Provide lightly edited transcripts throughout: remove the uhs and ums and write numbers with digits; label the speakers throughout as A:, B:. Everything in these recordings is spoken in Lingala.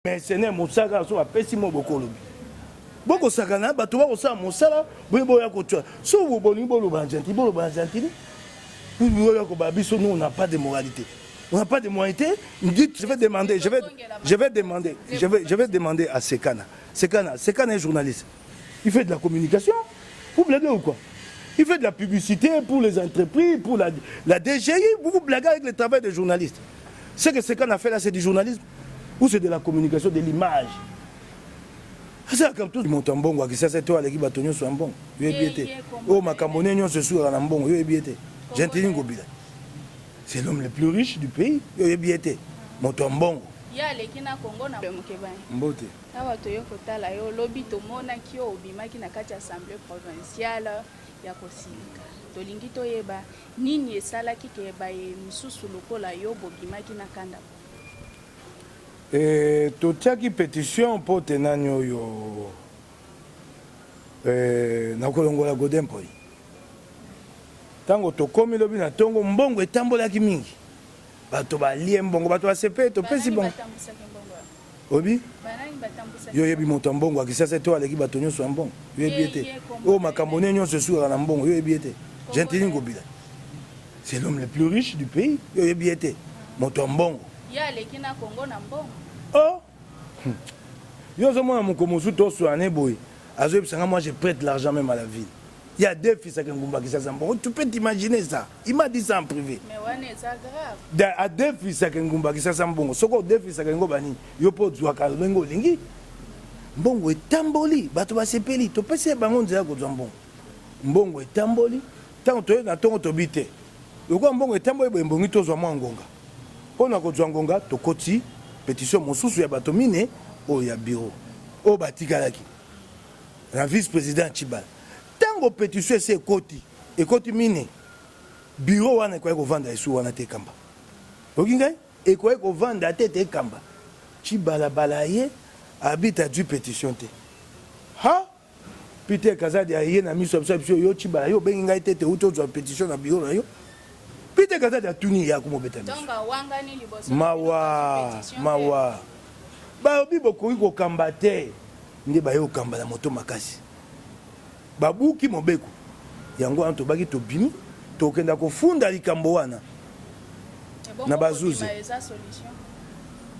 A: mercenaire mosaka so apesi mo bokolobi boko sakana bato ba kosa mosala boyebo ya kotua so boboni boloba gentil boloba gentil pour ya ko babiso nous on n'a pas de moralité. On n'a pas de moralité. Je vais demander, je vais demander à Sekana. Sekana est journaliste. Il fait de la communication. Vous blaguez ou quoi? Il fait de la publicité pour les entreprises, pour la DGI. Vous blaguez avec le travail des journalistes. Ce que Sekana fait là, c'est du journalisme ou c'est de la communication, de l'image? C'est comme tout le monde en bon, qui c'est toi qui va tenir sur un bon. Oh, ma Camerounais, se souvient en bon. Gentil Ngobila. C'est l'homme le plus riche du pays. Il y a bien été. Motombongo.
B: Il y a les Kina Congo na Mokebani.
A: Mbote.
B: Awa toyoko tala yo lobby to mona kio obima ki na kati assemblée provinciale ya kosilika. Tolingi toyeba nini esala ki keba ye misusu lokola yo bobima ki na kanda.
A: Totiaki pétition pour tenanyo yo na kolongola Godin Poi. Tango tokomi lobi na tongo mbongo etambolaki mingi bato balie mbongo bato basepe topesi bongo obi yo yebi moto mbongo akisasa to aleki bato nyonso mbongo yo yebi ete o makambo nyonso suka na mbongo yo yebi ete Gentil Ngobila c'est l'homme le plus riche du pays yo yebi ete moto mbongo
B: ya leki na Congo na mbongo
A: oh yo zo mona mukomosu to soane boy azo ebisanga moi je prête l'argent même à la ville. Il y a deux fils à Kengumba qui s'assemblent. Tu peux t'imaginer ça. Il m'a dit ça en privé.
B: Mais ouais, c'est grave.
A: Il y a deux fils à Kengumba qui s'assemblent. Ce que deux fils à Kengumba, il y a pas de joie car bengo lingi. Mbongo est tamboli. Bato ba sepeli. Tu peux se bango nzela ko zambon. Mbongo est tamboli. Tant to na tongo to bité. Loko mbongo est tamboli mbongi to zwa mwangonga. Pona ko zwa ngonga to koti pétition mosusu ya bato mine o ya bureau. O batikalaki. La vice-président Chibala. Tango pétition c'est ekoti mine bureau wana ko vendre esu wana te kamba okingai e ko vendre te kamba Chibala balaye habite du pétition te ha Peter Kazadi aye na miso absorption yo Chibala yo bengai te uto zo pétition na bureau na yo Peter Kazadi atuni ya kumobeta
B: donc wanga ni liboso
A: mawa ba obi boko ko kamba te ndi ba yo kamba la moto makasi babuki mobeko yango anto baki to bimi to kenda ko funda likambo wana na bazuzi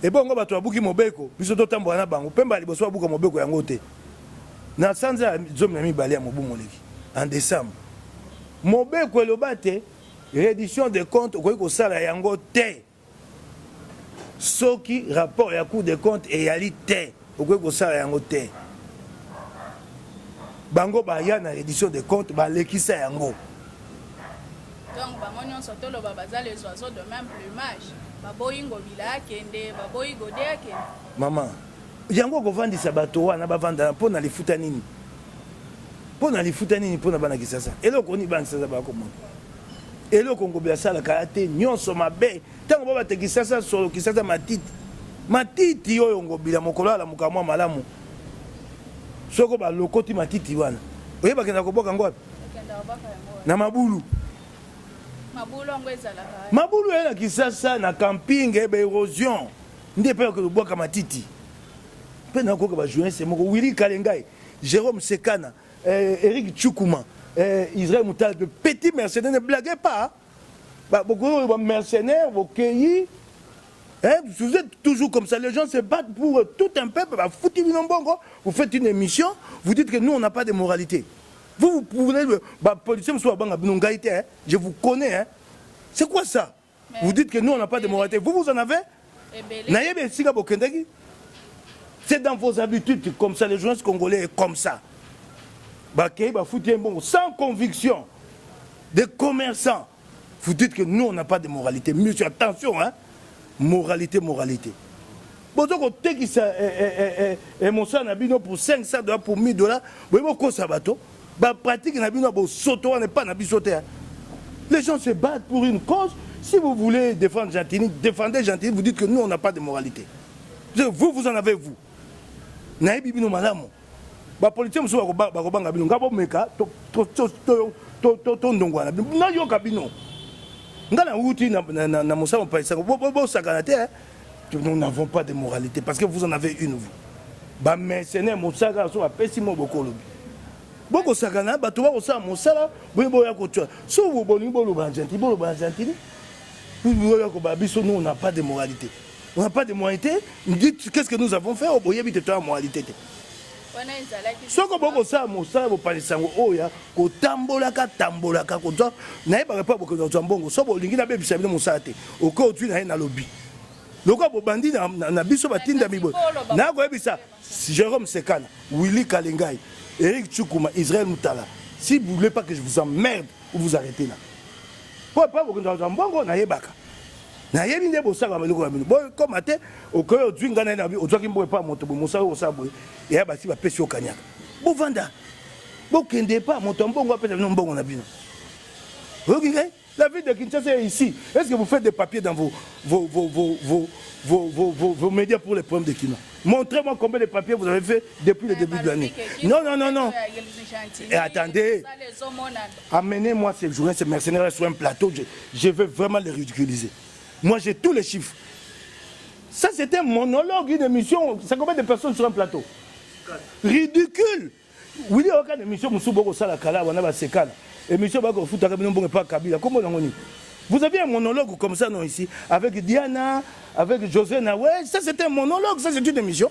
A: e bongo bato babuki mobeko biso to tambo na bango pemba liboso babuka mobeko yango te na sanza zomi na mibale ya mobu moleki en décembre mobeko elobate reddition de compte ko sala yango te soki rapport ya cour de compte e yali te ko sala yango te bango baya na édition de compte ba lekisa yango
B: donc bango nyonso tolo babaza les oiseaux de même plumage baboyi Ngobila akende baboyi Gode akende
A: maman yango ko vandisa bato wana bavanda mpona lifuta nini mpona bana kisasa eloko ni bana kisasa bako mona eloko Ngobila sala karate nyonso mabe tango baba te kisasa solo kisasa matiti oyo Ngobila mokolala mukamwa malamu soko ba lokoti matiti wana oyeba kenda ko boka ngwapi na mabulu
B: ngo ezala
A: mabulu yana kisasa na camping ebe érosion nde pe ko boka matiti pe na ko ba journaliste moko Willy Kalengai Jérôme Sekana Eric Tchoukuma Israël Moutal de petits mercenaires ne blaguez pas ba beaucoup de mercenaires bokeyi. Vous êtes toujours comme ça, les gens se battent pour tout un peuple, vous faites une émission, vous dites que nous on n'a pas de moralité. Vous pouvez, je vous connais, hein. C'est quoi ça? Vous dites que nous on n'a pas de moralité, vous en avez? C'est dans vos habitudes comme ça, les journalistes congolais comme ça. Sans conviction, des commerçants, vous dites que nous on n'a pas de moralité. Monsieur, attention, hein. Moralité. Bon, donc, qui ça mon sang n'a pour 500 $, pour 1000 $, vous ça bateau, pratique n'a pour sauter, n'est pas n'a sauté. Les gens se battent pour une cause. Si vous voulez défendre Gentil, défendez Gentil, vous dites que nous on n'a pas de moralité. Vous en avez vous. Naïbi bino malamu. Ba politique muso ba banga bino ngabo meka to ndongwana. Na yo kabino. Ngana wuti na musama paisa bo sakana te nous n'avons pas de moralité. Parce que vous en avez une, vous. Bah, mercenaire, Moussaka, so, apesimo boko lobi. Boko sakana, bah, tu vois, ça, Moussala, boy, à côté. So, vous, bolo, banjanti, nous, on n'a pas de moralité. On n'a pas de moralité. Dites, qu'est-ce que nous avons fait? Oh, boy, habite toi, moralité. Soko boko sa mosa bo palisango oya ko tambolaka ko to na yeba pa boko to mbongo so bo lingi na be bisabino mosa te o ko tu na lobby loko bo bandi na biso batinda mibo na ko ebisa Jérôme Sekana, Willy Kalengai, Eric Tchoukouma, Israël Moutala. Si vous voulez pas que je vous emmerde, vous arrêtez là. Pour pas boko to mbongo na yebaka na yebi nde bosaka maloko ya bino boy comme ate okoyo dwinga na nabi ozwaki mboye pa moto bo mosaka osaboye ya basi ba pesi okanyaka bo vanda bo kende pa moto mbongo apesa bino mbongo na bino. OK, la ville de Kinshasa est ici. Est-ce que vous faites des papiers dans vos médias pour les problèmes de Kina? Montrez-moi combien de papiers vous avez fait depuis le début de l'année. Non. Et attendez. Amenez-moi ces journalistes, ces mercenaires sur un plateau. Je veux vraiment les ridiculiser. Moi, j'ai tous les chiffres. Ça, c'était un monologue, une émission. C'est combien de personnes sur un plateau? Ridicule. Oui, il y a aucune émission. Vous avez un monologue comme ça, non, ici, avec Diana, avec José Nawel. Ça, c'était un monologue. Ça, c'est une émission.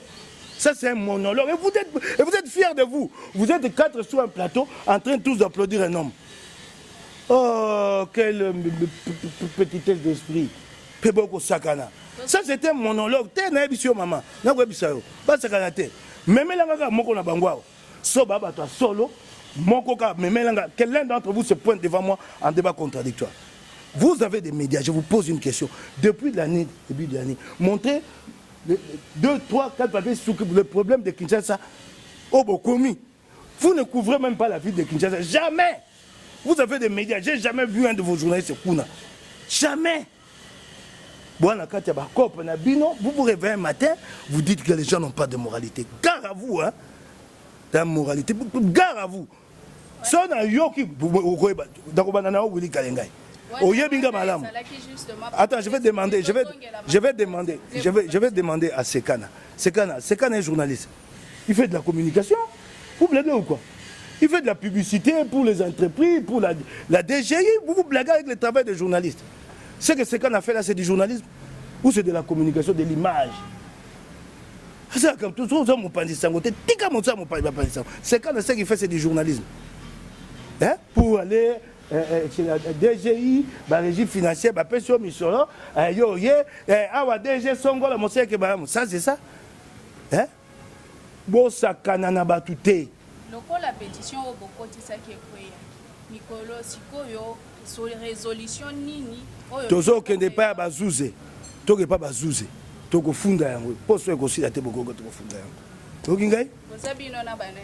A: Ça, c'est un monologue. Et vous êtes fiers de vous. Vous êtes 4 sur un plateau en train tous d'applaudir un homme. Oh, quelle petitesse d'esprit. Peboko Sakana. Ça, c'était un monologue. T'es un émission, maman. N'a pas émission. Pas Sakana. Même là, moko na bangwao. Soba toi solo. Moko ka même là, que l'un d'entre vous se pointe devant moi en débat contradictoire. Vous avez des médias. Je vous pose une question. Depuis l'année, début de l'année, montrez 2, 3, 4 papiers sur le problème de Kinshasa. Oh, Bokomi. Vous ne couvrez même pas la ville de Kinshasa. Jamais. Vous avez des médias. J'ai jamais vu un de vos journalistes Kuna. Jamais. Vous vous réveillez un matin, vous dites que les gens n'ont pas de moralité. Gare à vous, hein. La moralité. Gare à vous. Attends, je vais demander à Sekana. Sekana est journaliste. Il fait de la communication. Vous blaguez ou quoi? Il fait de la publicité pour les entreprises, pour la DGI. Vous blaguez avec le travail des journalistes. Ce que Sekana a fait là, c'est du journalisme ou c'est de la communication, de l'image? C'est comme tout ça, mon pandisango. Sekana, ce qu'il fait, c'est du journalisme. Hein? Pour aller chez la DGI, la régie financière, la pension mission, DG Songo, la monsieur qui ça, c'est ça? Hein? Bon, ça, kanana batute.
B: La pétition au Bokoti Sakekwe, Mikolo Sikoyo, sur les résolutions Nini.
A: Tozo kende pa bazouze. Toke pa bazouze. Toko funda yango. Poso ekosi la te bokoko toko funda yango. Toki ngai?
B: Bozabino na bane.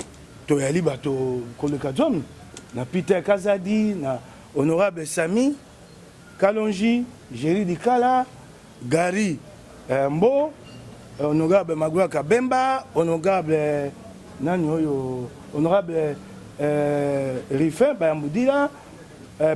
A: To yali bato koleka zom na Peter Kazadi, na honorable Sami Kalonji, Jerry Dikala, Gary Mbo, honorable Magua Kabemba, honorable nani oyo honorable Rifin Bayambudila,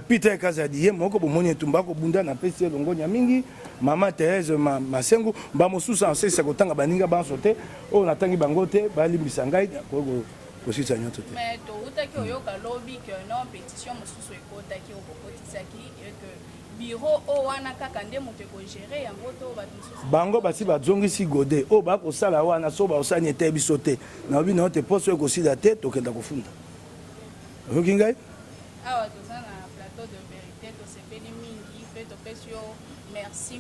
A: Peter Kazadi ye moko bomoni tumbako bunda na pesi longo mingi, Mama Thérèse Masengo ba mosusa en sese kotanga baninga ba sote o natangi bangote ba limbisa ngai ko sisa nyoto te.
B: Mais to utaki oyoka lobby que non pétition mosusu ekotaki okokotisaki et que bureau o wana kaka nde moto ko gérer yango to ba mosusu
A: bango basi ba zongisi gode o ba ko sala wana so ba osani te biso te na bi na te poso ko sila te to kenda ko funda. Oki ngai?
B: Awa to sana plateau de vérité to sepeli mingi fait to pesio. Merci.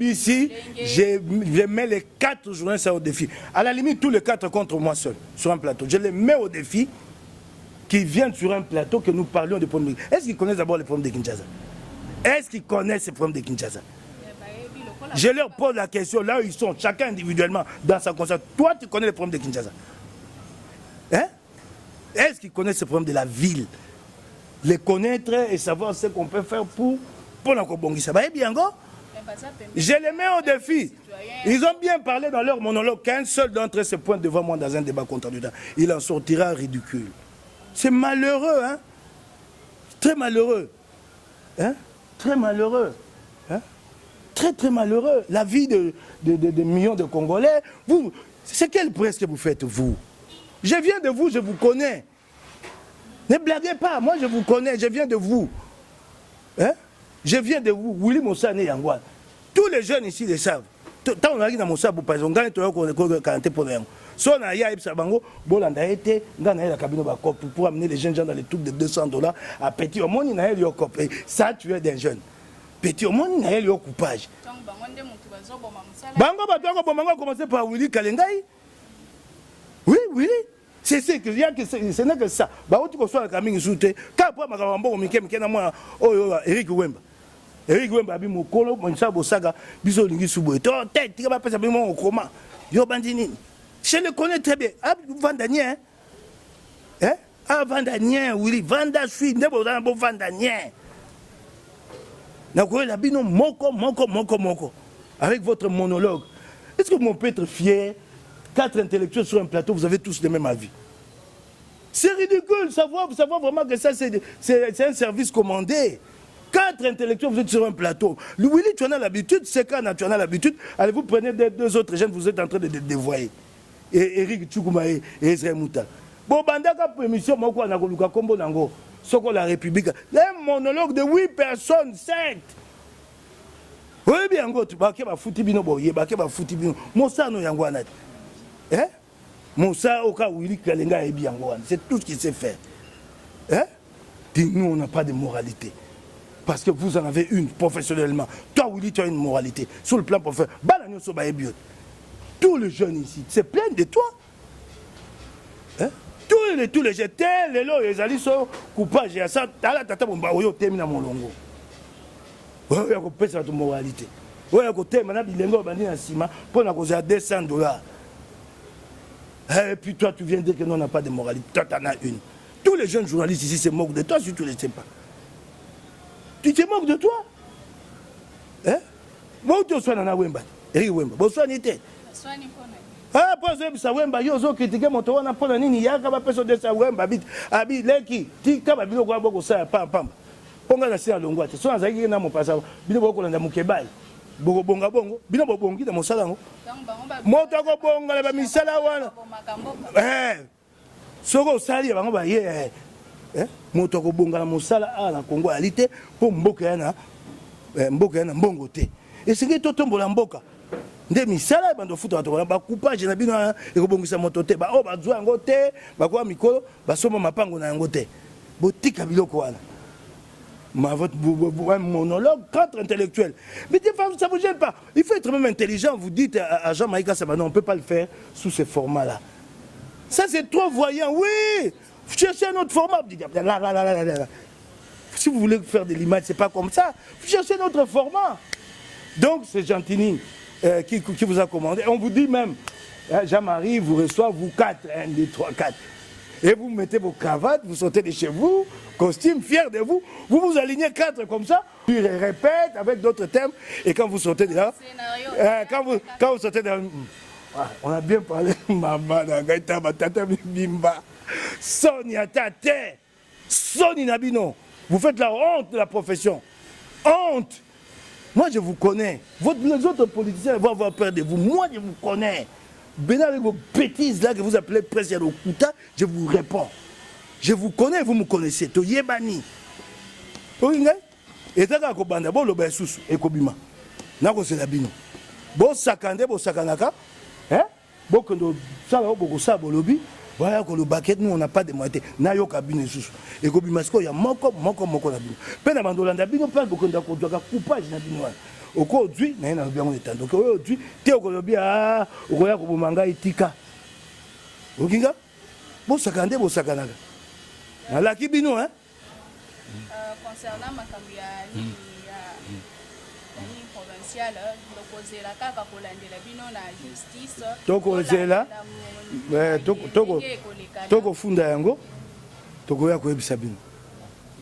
A: Ici, je mets les 4 journalistes au défi. À la limite, tous les 4 contre moi seul, sur un plateau. Je les mets au défi, qui viennent sur un plateau, que nous parlions des problèmes. Est-ce qu'ils connaissent d'abord les problèmes de Kinshasa? Est-ce qu'ils connaissent ces problèmes de Kinshasa? Je leur pose la question, là où ils sont, chacun individuellement, dans sa conscience. Toi, tu connais les problèmes de Kinshasa? Hein? Est-ce qu'ils connaissent ces problèmes de la ville? Les connaître et savoir ce qu'on peut faire pour la Kobongisa. Je les mets au défi. Ils ont bien parlé dans leur monologue qu'un seul d'entre eux se pointe devant moi dans un débat contradictoire. Il en sortira ridicule. C'est malheureux, hein? Très malheureux. Hein? Très malheureux. Hein? très très malheureux. La vie de millions de Congolais. Vous, c'est quel presse que vous faites, vous? Je viens de vous, je vous connais. Ne blaguez pas, moi je vous connais, je viens de vous. Hein? Je viens de vous. Willy Moussa né Yangwan. Tous les jeunes ici le savent. Tant on a dit dans Moussa, par exemple, on a 40 pour rien. Si on a eu Sabango, Bolanda été, on a eu la cabine pour amener les jeunes gens dans les trucs de $200 à Petit au monde, il a eu le cop. Ça, tu es des jeunes. Petit au monde, il a eu le coupage. Bango, Bango, commencer par Willy Kalengai. Oui, Willy. C'est ce que ce n'est que ça. Bah, tu reçois la cabine soutée. Quand après, ma camarade, on m'a moi, Eric Wemba. Eric Wemba, mon colo, mon sabo saga, biso lingi subo. Toi, tête, tu vas pas passer mon coma. Yo bandini. Je le connais très bien. Ah, Vandanien. Hein? Ah, Vandanien, Willy. Vanda suis, ne pas dans bon Vandanien. N'a la bino moko. Avec votre monologue. Est-ce que mon peut être fier? 4 intellectuels sur un plateau, vous avez tous le même avis. C'est ridicule, savoir vraiment que ça c'est un service commandé. 4 intellectuels, vous êtes sur un plateau. Willy, tu en as l'habitude, c'est quand tu en as l'habitude, allez vous prenez deux autres jeunes, vous êtes en train de dévoyer. Et Eric Tchoukouma et Israël Mouta. Bon, bandaka émission, moi quoi, Nakoluka Kombo Nango, Soko la République. Un monologue de 8 personnes, 7. Oui, bien, tu vas foutre bino boye, va foutre bino. Moussa no yangwana. Hein? Moussa Oka Willy Kalenga et Biangouane. C'est tout ce qu'il sait faire. Hein? Nous, on n'a pas de moralité. Parce que vous en avez une professionnellement. Toi, Willy, tu as une moralité. Sur le plan professionnel. Tous les jeunes ici se plaignent de toi. Hein? Tous les jeunes, les lots, les alliés sont coupables. Et ça, tata bomba, oyo termine mon longo. Oyo yako pesa ta moralité. Oyo yako termine bilengo bandi na sima pour na causer $200. Et puis toi, tu viens dire que nous, on n'a pas de moralité. Toi, tu en as une. Tous les jeunes journalistes ici se moquent de toi si tu ne le sais pas. Tu te moques de toi? Hein? Moi, tu sois dans la Wemba. Eric Wemba. Bon, sois n'était. Ah, pas ça Wemba. Yo, zo critiquer mon toit, on a pas de nini. Y'a qu'à personne de sa Wemba. Abi, leki. Ti, kaba bilo kwa boko sa, pam. Ponga na sia longwa. So, on a dit que na mon passage. Bilo boko na mukebai. Boko bonga bongo. Bilo bongi na mon salango. Moto ko bonga la misala wana. Soko sali bango ba ye. Moto ko bonga la mosala na Congo alite po mboka yana mbongo te. Et c'est que totombola mboka. Nde misala bando futa to ba coupage na bino e ko bongisa moto te ba ba zwa ngo te ba kwa mikolo ba soma mapango na ngo te. Botika biloko wana. Votre monologue, 4 intellectuels. Mais des fois, ça ne vous gêne pas. Il faut être même intelligent. Vous dites à Jean-Maïka Sabano, on ne peut pas le faire sous ce format-là. Ça, c'est trop voyant. Oui, cherchez un autre format. Si vous voulez faire de l'image, ce n'est pas comme ça. Vous cherchez un autre format. Donc, c'est Gentini qui vous a commandé. On vous dit même, Jean-Marie vous reçoit, vous 4, 1, 2, 3, 4. Et vous mettez vos cravates, vous sortez de chez vous, costume, fier de vous, vous vous alignez 4 comme ça, puis répète avec d'autres thèmes, et quand vous sortez de là, quand vous sortez de là, on a bien parlé, maman, tata bimba, Sonia Tate, Soni Nabino, vous faites la honte de la profession, honte. Moi je vous connais, les autres politiciens vont avoir peur de vous, moi je vous connais. Maintenant, avec vos bêtises là que vous appelez Président Okuta, je vous réponds. Je vous connais, vous me connaissez. To yebani. Et t'as qu'à banda bon le baissous et kobima. Nako c'est la bino. Bon sakande, bon sakanaka. Hein? Bon que nous savons beaucoup ça bon lobby. Voilà que le baquet nous on n'a pas de moitié. Na yo kabine sous. Et kobima sko ya moko la bino. Pena bandolanda bino pas beaucoup d'ako doka coupage na bino. Aujourd'hui, nous avons bien entendu. Donc aujourd'hui, tu es aujourd'hui à Okoya Itika. Okinga? Bon sakande, bon sakanaka. La kibino, hein?
B: Concernant ma campagne provinciale, l'opposé la CAC pour la bino la justice.
A: Toko zela. Toko funda yango. Toko ya ko ebisa bino.